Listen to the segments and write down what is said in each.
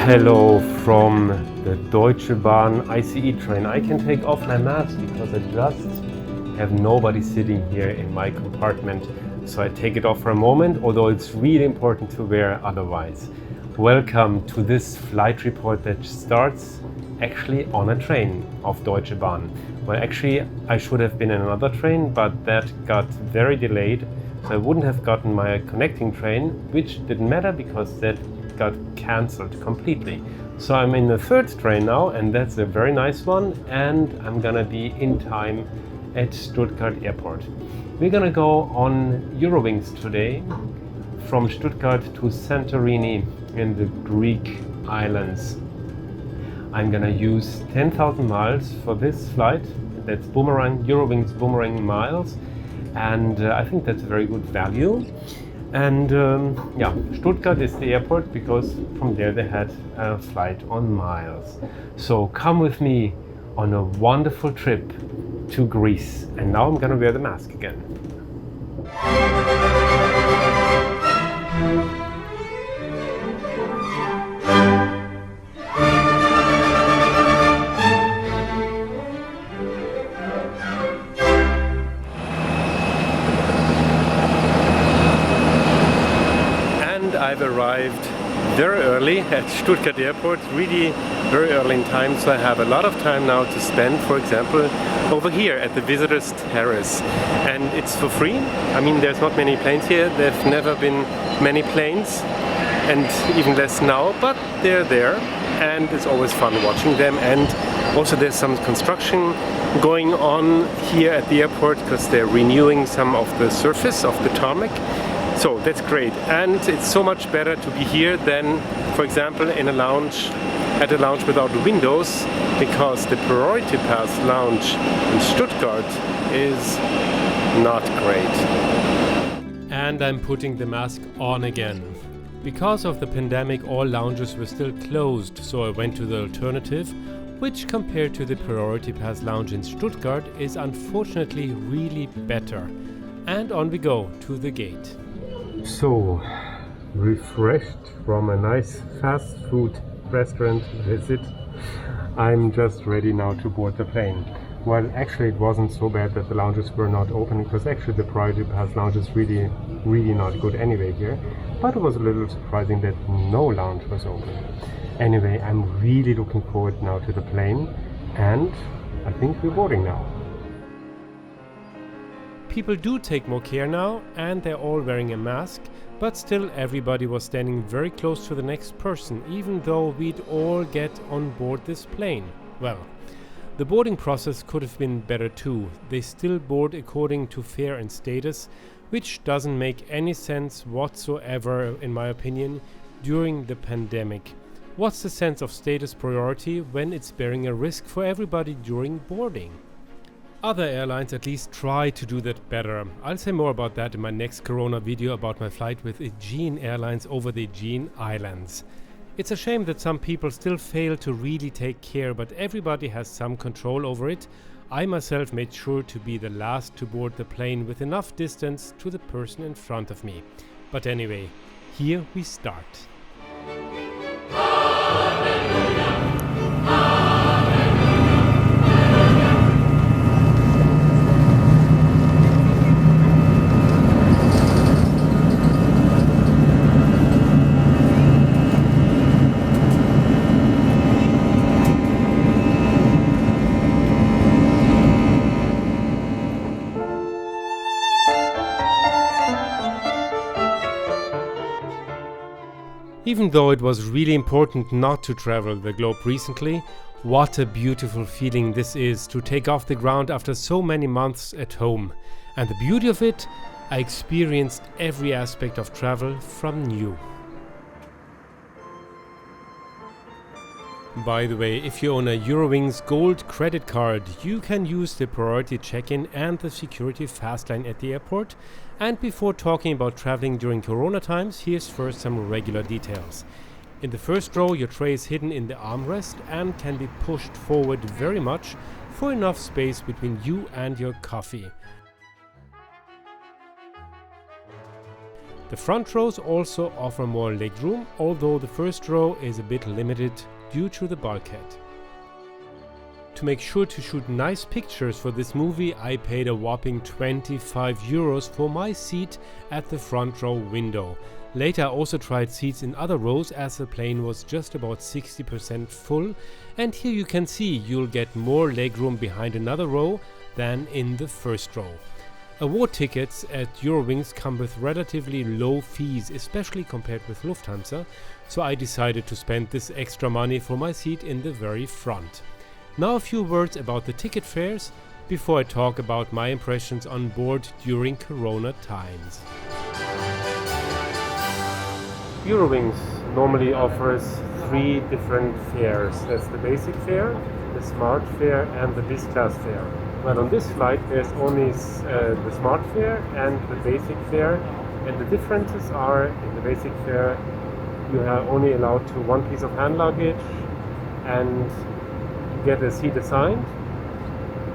Hello from the Deutsche Bahn ICE train. I can take off my mask because I just have nobody sitting here in my compartment. So I take it off for a moment, although it's really important to wear otherwise. Welcome to this flight report that starts actually on a train of Deutsche Bahn. Well, actually I should have been in another train, but that got very delayed. So I wouldn't have gotten my connecting train, which didn't matter because that got cancelled completely. So I'm in the third train now, and that's a very nice one, and I'm gonna be in time at Stuttgart airport. We're gonna go on Eurowings today from Stuttgart to Santorini in the Greek islands. I'm gonna use 10,000 miles for this flight. That's Eurowings Boomerang miles, and I think that's a very good value. And yeah, Stuttgart is the airport because from there they had a flight on miles. So come with me on a wonderful trip to Greece. And now I'm gonna wear the mask again. I've arrived very early at Stuttgart airport, really very early in time, so I have a lot of time now to spend, for example, over here at the visitors terrace. And it's for free. I mean, there's not many planes here, there've never been many planes, and even less now, but they're there, and it's always fun watching them. And also there's some construction going on here at the airport because they're renewing some of the surface of the tarmac. So that's great, and it's so much better to be here than, for example, in a lounge, at a lounge without windows, because the priority pass lounge in Stuttgart is not great. And I'm putting the mask on again. Because of the pandemic, all lounges were still closed, so I went to the alternative, which compared to the priority pass lounge in Stuttgart is unfortunately really better. And on we go to the gate. So, refreshed from a nice fast food restaurant visit, I'm just ready now to board the plane. Well, actually it wasn't so bad that the lounges were not open, because actually the priority pass lounge is really not good anyway here. But it was a little surprising that no lounge was open. Anyway, I'm really looking forward now to the plane, and I think we're boarding now. People do take more care now, and they're all wearing a mask, but still everybody was standing very close to the next person, even though we'd all get on board this plane. Well, the boarding process could have been better too. They still board according to fare and status, which doesn't make any sense whatsoever, in my opinion, during the pandemic. What's the sense of status priority when it's bearing a risk for everybody during boarding? Other airlines at least try to do that better. I'll say more about that in my next Corona video about my flight with Aegean Airlines over the Aegean Islands. It's a shame that some people still fail to really take care, but everybody has some control over it. I myself made sure to be the last to board the plane with enough distance to the person in front of me. But anyway, here we start. Even though it was really important not to travel the globe recently, what a beautiful feeling this is to take off the ground after so many months at home. And the beauty of it, I experienced every aspect of travel from new. By the way, if you own a Eurowings Gold credit card, you can use the priority check-in and the security fast line at the airport. And before talking about traveling during Corona times, here's first some regular details. In the first row, your tray is hidden in the armrest and can be pushed forward very much for enough space between you and your coffee. The front rows also offer more legroom, although the first row is a bit limited due to the bulkhead. To make sure to shoot nice pictures for this movie, I paid a whopping 25 euros for my seat at the front row window. Later I also tried seats in other rows as the plane was just about 60% full, and here you can see you'll get more legroom behind another row than in the first row. Award tickets at Eurowings come with relatively low fees, especially compared with Lufthansa, so I decided to spend this extra money for my seat in the very front. Now a few words about the ticket fares before I talk about my impressions on board during Corona times. Eurowings normally offers 3 different fares. That's the basic fare, the smart fare and the business class fare. Well, on this flight there's only the smart fare and the basic fare, and the differences are in the basic fare you are only allowed to 1 piece of hand luggage and get a seat assigned,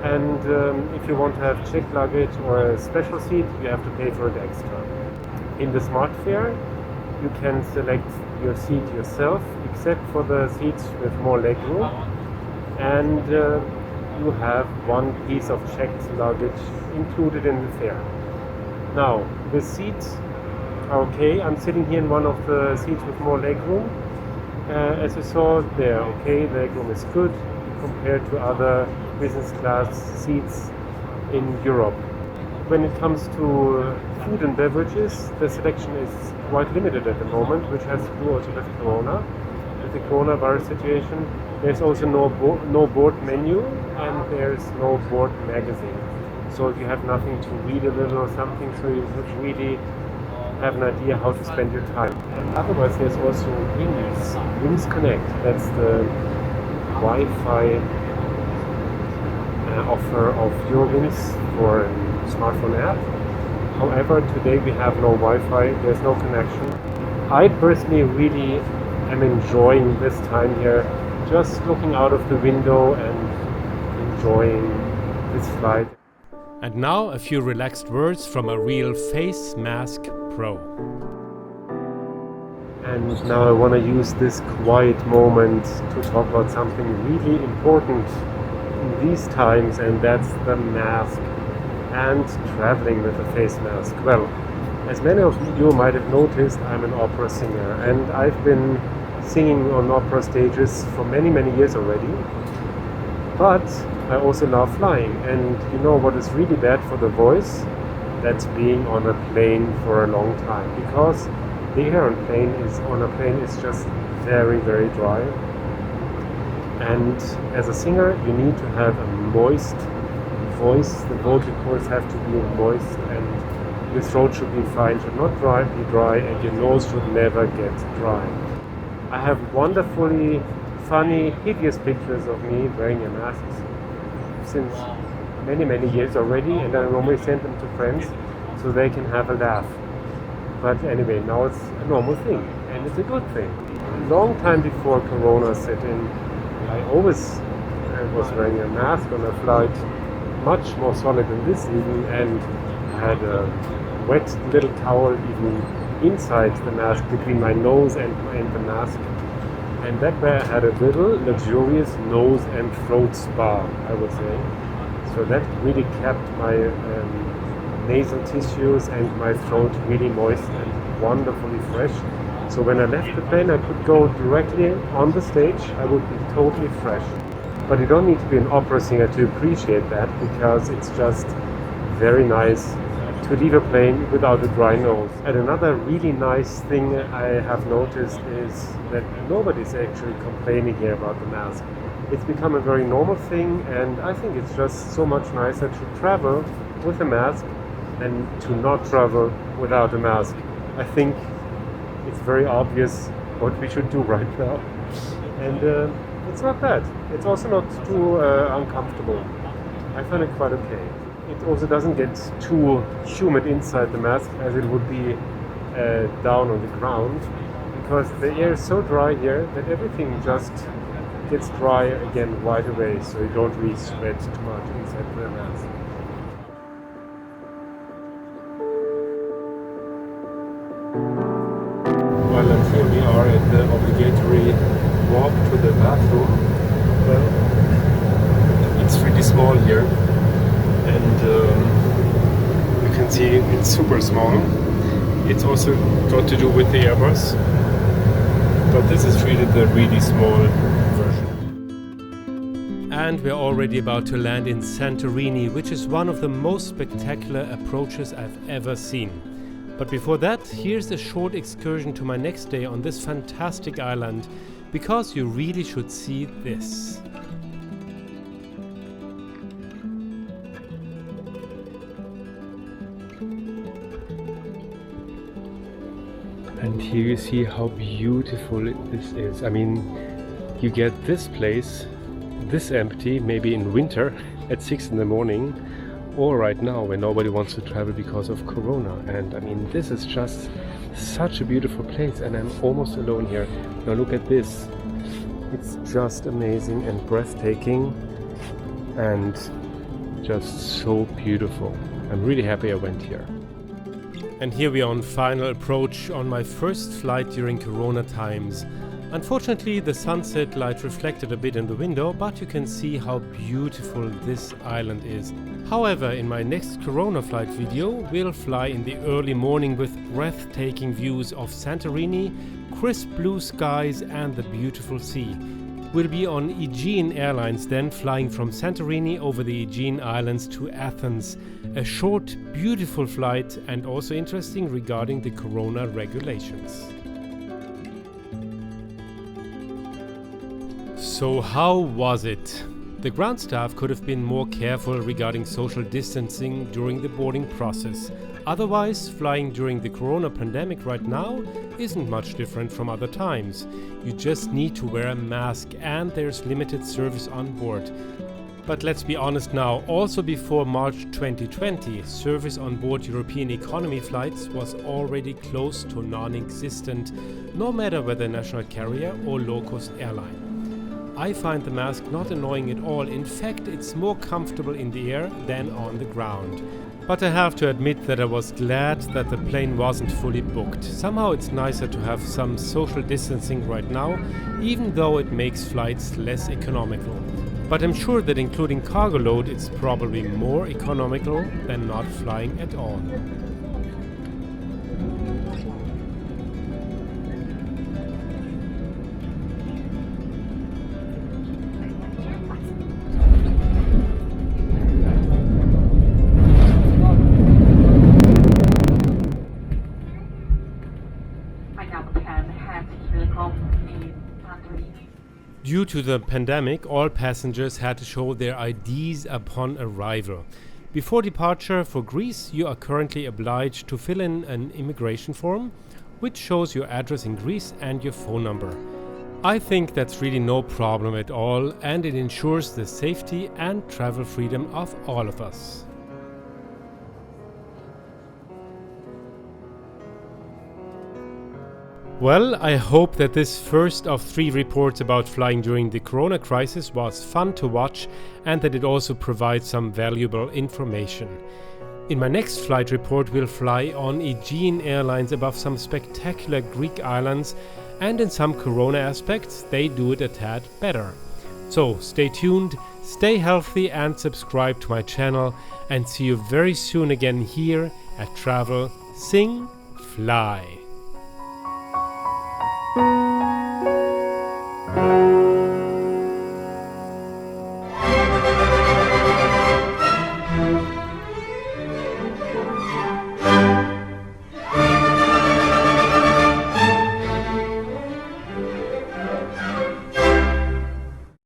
and if you want to have checked luggage or a special seat you have to pay for it extra. In the smart fare you can select your seat yourself except for the seats with more legroom, and you have 1 piece of checked luggage included in the fare. Now the seats are okay. I'm sitting here in one of the seats with more legroom. As you saw there, okay, the legroom is good compared to other business class seats in Europe. When it comes to food and beverages, the selection is quite limited at the moment, which has to do also with Corona. With the coronavirus situation, there's also no board menu and there's no board magazine. So if you have nothing to read a little or something, so you would really have an idea how to spend your time. And otherwise there's also Wings Connect. That's the Wi-Fi offer of Eurowings for a smartphone app. However, today we have no Wi-Fi, there's no connection. I personally really am enjoying this time here, just looking out of the window and enjoying this flight. And now a few relaxed words from a real face mask pro. And now I want to use this quiet moment to talk about something really important in these times, and that's the mask and traveling with a face mask. Well, as many of you might have noticed, I'm an opera singer, and I've been singing on opera stages for many years already. But I also love flying, and you know what is really bad for the voice? That's being on a plane for a long time, because the air on a plane is just very dry. And as a singer you need to have a moist voice. The vocal cords have to be moist, and your throat should be fine, should not be dry, and your nose should never get dry. I have wonderfully funny, hideous pictures of me wearing a mask since many years already, and I normally send them to friends so they can have a laugh. But anyway, now it's a normal thing, and it's a good thing. A long time before Corona set in, I always was wearing a mask on a flight, much more solid than this even, and had a wet little towel even inside the mask, between my nose and the mask. And that way I had a little luxurious nose and throat spa, I would say. So that really kept my nasal tissues and my throat really moist and wonderfully fresh. So when I left the plane I could go directly on the stage, I would be totally fresh. But you don't need to be an opera singer to appreciate that, because it's just very nice to leave a plane without a dry nose. And another really nice thing I have noticed is that nobody's actually complaining here about the mask. It's become a very normal thing, and I think it's just so much nicer to travel with a mask than to not travel without a mask. I think it's very obvious what we should do right now. And it's not bad. It's also not too uncomfortable. I find it quite okay. It also doesn't get too humid inside the mask as it would be down on the ground, because the air is so dry here that everything just gets dry again right away, so you don't really sweat too much inside the mask. Well, and here we are at the obligatory walk to the bathroom. Well, it's really small here, and you can see it's super small. It's also got to do with the Airbus, but this is really the really small version. And we're already about to land in Santorini, which is one of the most spectacular approaches I've ever seen. But before that, here's a short excursion to my next day on this fantastic island, because you really should see this. And here you see how beautiful this is. I mean, you get this place this empty maybe in winter at 6 in the morning, or right now when nobody wants to travel because of Corona. And I mean, this is just such a beautiful place, and I'm almost alone here. Now look at this. It's just amazing and breathtaking and just so beautiful. I'm really happy I went here. And here we are on final approach on my first flight during Corona times. Unfortunately, the sunset light reflected a bit in the window, but you can see how beautiful this island is. However, in my next Corona flight video, we'll fly in the early morning with breathtaking views of Santorini, crisp blue skies and the beautiful sea. We'll be on Aegean Airlines then, flying from Santorini over the Aegean Islands to Athens. A short, beautiful flight, and also interesting regarding the Corona regulations. So how was it? The ground staff could have been more careful regarding social distancing during the boarding process. Otherwise, flying during the Corona pandemic right now isn't much different from other times. You just need to wear a mask, and there's limited service on board. But let's be honest now, also before March 2020, service on board European economy flights was already close to non-existent, no matter whether national carrier or low-cost airline. I find the mask not annoying at all. In fact, it's more comfortable in the air than on the ground. But I have to admit that I was glad that the plane wasn't fully booked. Somehow it's nicer to have some social distancing right now, even though it makes flights less economical. But I'm sure that including cargo load, it's probably more economical than not flying at all. Due to the pandemic, all passengers had to show their IDs upon arrival. Before departure for Greece, you are currently obliged to fill in an immigration form, which shows your address in Greece and your phone number. I think that's really no problem at all, and it ensures the safety and travel freedom of all of us. Well, I hope that this first of 3 reports about flying during the Corona crisis was fun to watch, and that it also provides some valuable information. In my next flight report, we'll fly on Aegean Airlines above some spectacular Greek islands, and in some Corona aspects, they do it a tad better. So stay tuned, stay healthy and subscribe to my channel, and see you very soon again here at Travel, Sing, Fly.